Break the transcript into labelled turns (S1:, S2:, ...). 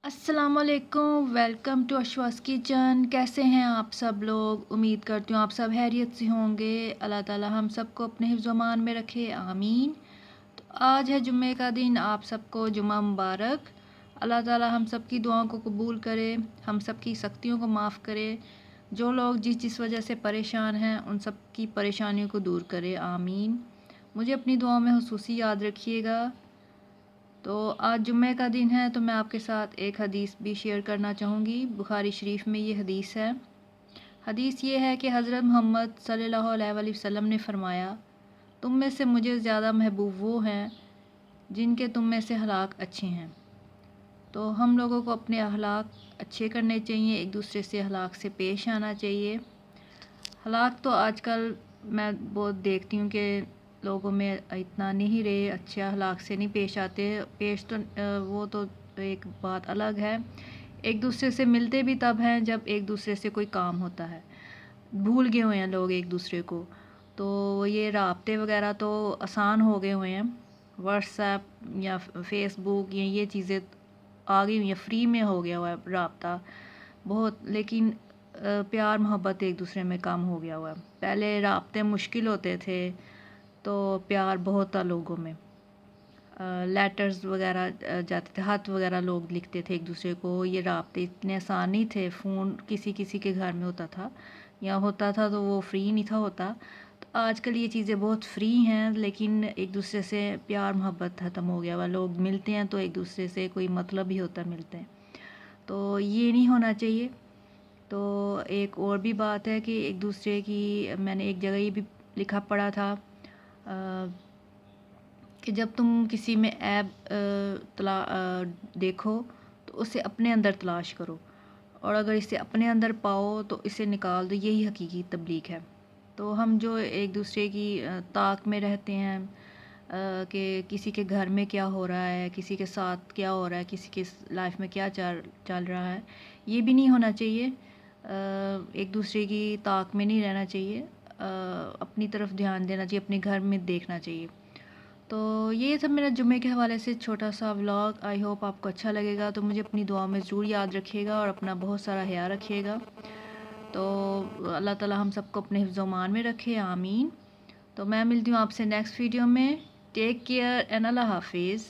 S1: अस्सलाम वालेकुम, welcome to अशवास kitchen. कैसे हैं आप सब लोग? उम्मीद करती हूँ आप सब खैरियत से होंगे। अल्लाह ताला हम सबको अपने हिफ्ज़ व अमान में रखे, आमीन। तो आज है जुम्मे का दिन, आप सबको जुम्मा मुबारक। अल्लाह ताला हम सब की दुआओं को कबूल करे, हम सब की सख्तियों को माफ़ करे। जो लोग जिस जिस वजह से परेशान हैं उन सब की परेशानियों को दूर करे, आमीन। मुझे अपनी दुआओं में हुसूसी याद रखिएगा। तो आज जुम्मे का दिन है तो मैं आपके साथ एक हदीस भी शेयर करना चाहूँगी। बुखारी शरीफ में ये हदीस है। हदीस ये है कि हज़रत मोहम्मद सल्लल्लाहु अलैहि वसल्लम ने फ़रमाया, तुम में से मुझे ज़्यादा महबूब वो हैं जिनके तुम में से अखलाक अच्छे हैं। तो हम लोगों को अपने अखलाक अच्छे करने चाहिए, एक दूसरे से अखलाक से पेश आना चाहिए। अखलाक तो आजकल मैं बहुत देखती हूँ कि लोगों में इतना नहीं रहे, अच्छे अखलाक से नहीं पेश आते। पेश तो वो तो एक बात अलग है। एक दूसरे से मिलते भी तब हैं जब एक दूसरे से कोई काम होता है। भूल गए हुए हैं लोग एक दूसरे को। तो ये राब्ते वगैरह तो आसान हो गए हुए हैं। व्हाट्सएप या फेसबुक ये चीज़ें आ गई हुई हैं, फ्री में हो गया हुआ है राब्ता बहुत। लेकिन प्यार मोहब्बत एक दूसरे में कम हो गया हुआ है। पहले राब्ते मुश्किल होते थे तो प्यार बहुत था लोगों में। लेटर्स वगैरह जाते थे, ख़त वगैरह लोग लिखते थे एक दूसरे को। ये राब्ते इतने आसान नहीं थे। फ़ोन किसी किसी के घर में होता था, या होता था तो वो फ्री नहीं था होता। तो आजकल ये चीज़ें बहुत फ्री हैं, लेकिन एक दूसरे से प्यार मोहब्बत ख़त्म हो गया हुआ। लोग मिलते हैं तो एक दूसरे से कोई मतलब ही होता मिलते हैं, तो ये नहीं होना चाहिए। तो एक और भी बात है कि एक दूसरे की, मैंने एक जगह ये भी लिखा पढ़ा था कि जब तुम किसी में ऐब देखो तो उसे अपने अंदर तलाश करो, और अगर इसे अपने अंदर पाओ तो इसे निकाल दो। यही हकीकी तबलीग है। तो हम जो एक दूसरे की ताक में रहते हैं कि किसी के घर में क्या हो रहा है, किसी के साथ क्या हो रहा है, किसी के लाइफ में क्या चल चल रहा है, ये भी नहीं होना चाहिए। एक दूसरे की ताक में नहीं रहना चाहिए। अपनी तरफ ध्यान देना चाहिए, अपने घर में देखना चाहिए। तो ये सब मेरा जुम्मे के हवाले से छोटा सा व्लॉग। आई होप आपको अच्छा लगेगा। तो मुझे अपनी दुआ में ज़रूर याद रखिएगा और अपना बहुत सारा ख्याल रखिएगा। तो अल्लाह ताला हम सबको अपने हिफ्ज़ व अमान में रखे, आमीन। तो मैं मिलती हूँ आपसे नेक्स्ट वीडियो में। टेक केयर एंड अल्लाह हाफिज़।